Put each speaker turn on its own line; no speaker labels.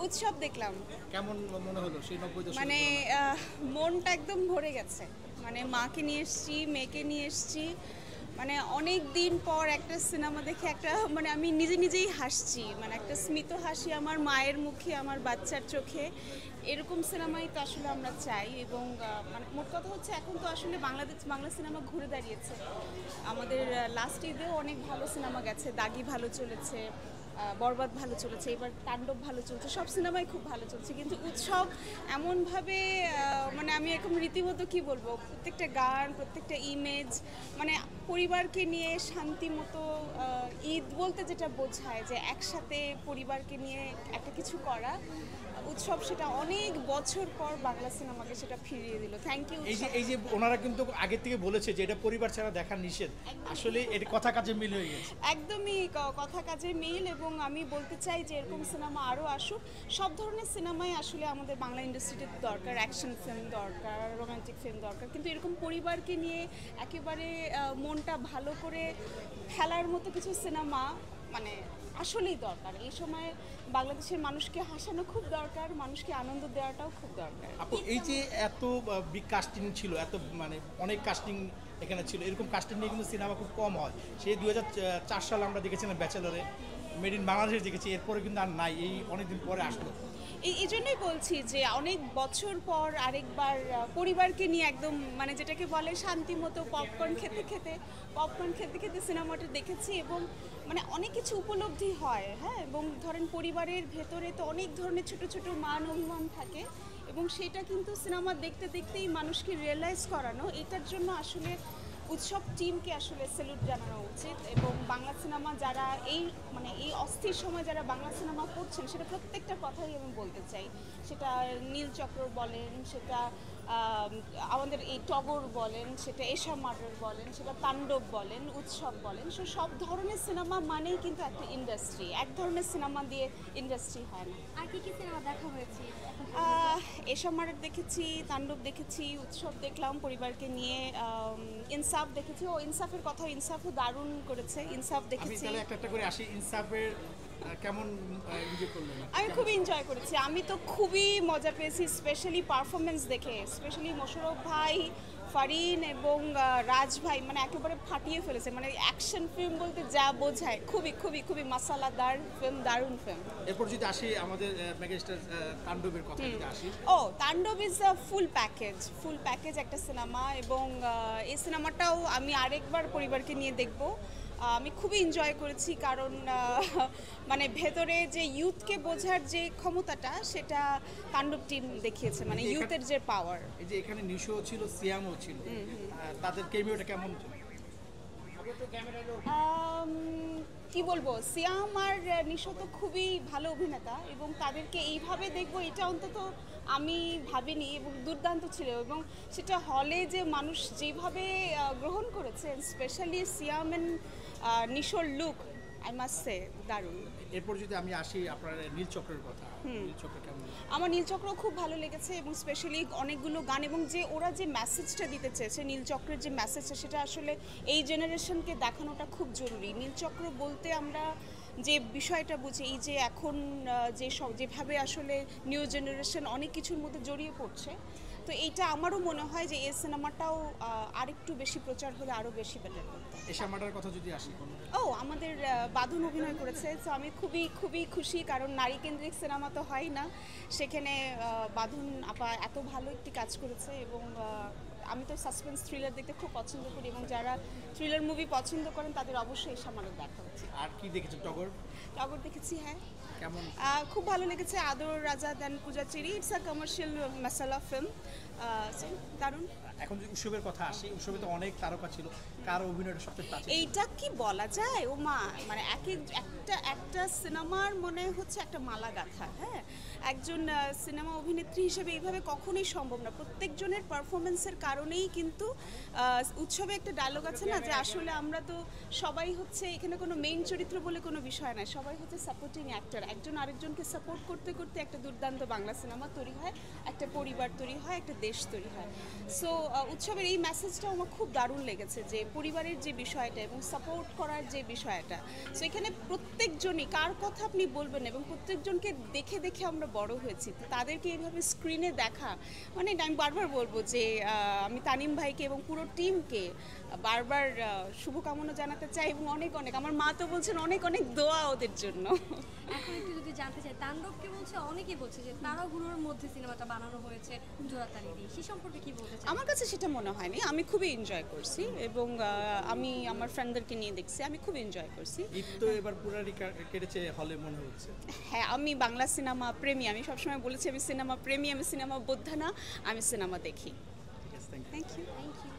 উৎসব দেখলাম।
কেমন মনে হলো সেই 90 দশকের
মানে
তুলনায়?
মনটা একদম ভরে গেছে। মানে মাকে নিয়ে এসেছি, মেয়েকে নিয়ে এসেছি। মানে অনেক দিন পর একটা সিনেমা দেখে একটা মানে আমি নিজে নিজেই হাসছি। মানে একটা স্মিত হাসি আমার মায়ের মুখে, আমার বাচ্চার চোখে। এরকম সিনেমাই তো আসলে আমরা চাই এবং মানে মোট কথা হচ্ছে এখন তো আসলে বাংলা সিনেমা ঘুরে দাঁড়িয়েছে। আমাদের লাস্ট ঈদেও অনেক ভালো সিনেমা গেছে। দাগি ভালো চলেছে, বরবাদ ভালো চলেছে, এবার তাণ্ডব ভালো চলছে, সব সিনেমাই খুব ভালো চলছে। কিন্তু উৎসব এমনভাবে মানে আমি এরকম রীতিমতো কি বলবো, প্রত্যেকটা গান, প্রত্যেকটা ইমেজ, মানে পরিবারকে নিয়ে শান্তি মতো ঈদ বলতে যেটা বোঝায় যে একসাথে পরিবারকে নিয়ে একটা কিছু করা, উৎসব সেটা অনেক বছর পর বাংলা সিনেমাকে সেটা ফিরিয়ে দিল। থ্যাংক ইউ
এই যে
উৎসব।
এই যে ওনারা কিন্তু আগের থেকে বলেছে যে এটা পরিবার ছাড়া দেখা নিষেধ, আসলে এটা কথা কাজে মিল হয়ে গেছে।
একদমই কথা কাজে মিল এবং আমি বলতে চাই যে এরকম সিনেমা আরও আসুক। সব ধরনের সিনেমাই আসলে আমাদের বাংলা ইন্ডাস্ট্রিতে দরকার, অ্যাকশন ফিল্ম দরকার, রোমান্টিক ফিল্ম দরকার, কিন্তু এরকম পরিবারকে নিয়ে একেবারে মনটা ভালো করে খেলার মতো কিছু সিনেমা মানে আসলেই দরকার। এই সময় বাংলাদেশের মানুষকে হাসানো খুব দরকার, মানুষকে আনন্দ দেওয়াটাও খুব দরকার।
আপু এই যে এত বিগ কাস্টিং ছিল, এত মানে অনেক কাস্টিং এখানে ছিল, এরকম কাস্টিং নিয়ে কিন্তু সিনেমা খুব কম হয়। সেই 2004 সালে আমরা দেখেছিলাম ব্যাচেলরে, মেড ইন বাংলাদেশ দেখেছি, এরপরে কিন্তু আর নাই, এই অনেকদিন পরে আসলো।
এই জন্যই বলছি যে অনেক বছর পর আরেকবার পরিবারকে নিয়ে একদম মানে যেটাকে বলে শান্তি মতো পপকর্ন খেতে খেতে সিনেমাটা দেখেছি এবং মানে অনেক কিছু উপলব্ধি হয়, হ্যাঁ। এবং ধরেন পরিবারের ভেতরে তো অনেক ধরনের ছোট ছোট মান অভিমান থাকে এবং সেটা কিন্তু সিনেমা দেখতে দেখতেই মানুষকে রিয়েলাইজ করানো, এটার জন্য আসলে উৎসব টিমকে আসলে স্যালুট জানানো উচিত। এবং বাংলা সিনেমা যারা মানে এই অস্থির সময় যারা বাংলা সিনেমা করছেন, সেটা প্রত্যেকটা কথাই আমি বলতে চাই। সেটা নীলচক্র বলেন, সেটা আমাদের এই টগর বলেন, সেটা এশা মার্ডার বলেন, সেটা তাণ্ডব বলেন, উৎসব বলেন, সব ধরনের সিনেমা মানেই কিন্তু একটা ইন্ডাস্ট্রি। এক ধরনের সিনেমা দিয়ে ইন্ডাস্ট্রি হয় না।
আর কি সিনেমা দেখা হয়েছে?
এশা মার্ডার দেখেছি, তাণ্ডব দেখেছি, উৎসব দেখলাম পরিবারকে নিয়ে, ইনসাফ দেখেছি। ও ইনসাফের কথা, ইনসাফও দারুণ করেছে, ইনসাফ
আমি
দেখেছি।
তাহলে একটা একটা করে আসি, ইনসাফের কেমন এনজয় করলেন?
আমি খুব এনজয় করেছি, আমি তো খুবই মজা পেয়েছি, স্পেশালি পারফরমেন্স দেখে, স্পেশালি মোশাররফ ভাই, ফারিন এবং রাজ ভাই মানে একেবারে ফাটিয়ে ফেলেছে। মানে অ্যাকশন ফিল্ম বলতে যা বোঝায়, খুবই খুবই খুবই মশালাদার ফিল্ম, দারুণ ফিল্ম।
এরপর যদি আসি আমাদের মেগাস্টার তাণ্ডবের কথা যদি আসি,
ও তাণ্ডব ইজ আ ফুল প্যাকেজ একটা সিনেমা এবং এই সিনেমাটাও আমি আরেকবার পরিবারকে নিয়ে দেখব। আমি খুবই এনজয় করেছি কারণ মানে ভেতরে যে ইউথকে বোঝার যে ক্ষমতাটা, সেটা তাণ্ডব টিম দেখিয়েছে, মানে ইউথের যে পাওয়ার।
এই যে এখানে নিশো ছিল, সিয়ামও ছিল, তাদের কেমিওটা কেমন?
আম, কি বলবো, সিয়াম আর নিশো তো খুবই ভালো অভিনেতা এবং তাদেরকে এইভাবে দেখবো এটা অন্তত আমি ভাবিনি এবং দুর্দান্ত ছিল। এবং সেটা হলে যে মানুষ যেভাবে গ্রহণ করেছে, স্পেশালি সিয়াম অ্যান্ড নিশোর লুক, আই মাস্ট সে দারুণ।
এরপর যদি আমি আসি আপনার নীলচক্রের কথা, নীলচক্র কেমন?
আমার নীলচক্র খুব ভালো লেগেছে এবং স্পেশালি অনেকগুলো গান এবং যে ওরা যে মেসেজটা দিতে চেয়েছে, নীলচক্রের যে মেসেজটা, সেটা আসলে এই জেনারেশনকে দেখানোটা খুব জরুরি। নীলচক্র বলতে আমরা যে বিষয়টা বুঝি, এই যে এখন যেভাবে আসলে নিউ জেনারেশন অনেক কিছুর মধ্যে জড়িয়ে পড়ছে, তো এইটা আমারও মনে হয় যে এই সিনেমাটাও আরেকটু বেশি প্রচার হলে আরও বেশি বেটার করতো।
এশা মার্ডারের কথা যদি আসি,
আমাদের বাঁধন অভিনয় করেছে, তো আমি খুবই খুবই খুশি কারণ নারী কেন্দ্রিক সিনেমা তো হয় না, সেখানে বাঁধন আপা এত ভালো একটি কাজ করেছে এবং আমি তো সাসপেন্স থ্রিলার দেখতে খুব পছন্দ করি এবং যারা থ্রিলার মুভি পছন্দ করেন তাদের অবশ্যই এসে আমার দেখা উচিত।
আর কি দেখেছেন? টগর
টগর দেখেছি, হ্যাঁ।
কেমন?
খুব ভালো লেগেছে। আদর রাজা দেন পূজা চেরি, ইটস আ কমার্শিয়াল মাসালা ফিল্ম, দারুণ।
এখন যদি উৎসবের কথা আসি, উৎসবে তো অনেক তারকা ছিল, কার অভিনয়টা সবচেয়ে টাচ?
এইটা কি বলা যায়, ও মা, মানে একটা সিনেমার মনে হচ্ছে একটা মালা গাঁথা, হ্যাঁ। একজন সিনেমা অভিনেত্রী হিসেবে এইভাবে কখনোই সম্ভব না। প্রত্যেকজনের পারফরমেন্সের কারণেই কিন্তু উৎসবে একটা ডায়লগ আছে না, যে আসলে আমরা তো সবাই হচ্ছে এখানে কোনো মেইন চরিত্র বলে কোনো বিষয় নাই, সবাই হচ্ছে সাপোর্টিং অ্যাক্টর। একজন আরেকজনকে সাপোর্ট করতে করতে একটা দুর্দান্ত বাংলা সিনেমা তৈরি হয়, একটা পরিবার তৈরি হয়, একটা দেশ তৈরি হয়। সো উৎসবের এই মেসেজটাও আমার খুব দারুণ লেগেছে যে পরিবারের যে বিষয়টা এবং সাপোর্ট করার যে বিষয়টা, সো এখানে প্রত্যেকজনই কার কথা আপনি বলবেন এবং প্রত্যেকজনকে দেখে দেখে আমরা বড় হয়েছি, তো তাদেরকে এইভাবে স্ক্রিনে দেখা, মানে আমি বারবার বলবো যে আমি তানিম ভাইকে এবং পুরো টিমকে বারবার শুভকামনা জানাতে চাই এবং অনেক অনেক, আমার মা তো বলছেন অনেক অনেক দোয়া ওদের জন্য।
এখন একটু যদি জানতে চাই, তাণ্ডবকে বলছে, অনেকেই বলছে যে তারাগুলোর মধ্যে সিনেমাটা বানানো হয়েছে জোড়াতালি দিয়ে, সে সম্পর্কে কি বলতে চাই?
আমার কাছে সেটা মনে হয়নি, আমি খুবই এনজয় করছি এবং আমি আমার ফ্রেন্ডদেরকে নিয়ে দেখছি, আমি খুব এনজয় করছি।
ঈদ তো এবার পুরারি কেটেছে হলে মনে হচ্ছে।
হ্যাঁ, আমি বাংলা সিনেমা প্রেমী, আমি সবসময় বলেছি আমি সিনেমা প্রেমী, আমি সিনেমা বোদ্ধা না, আমি সিনেমা দেখি।
Yes, thank you.
Thank you.
Thank you.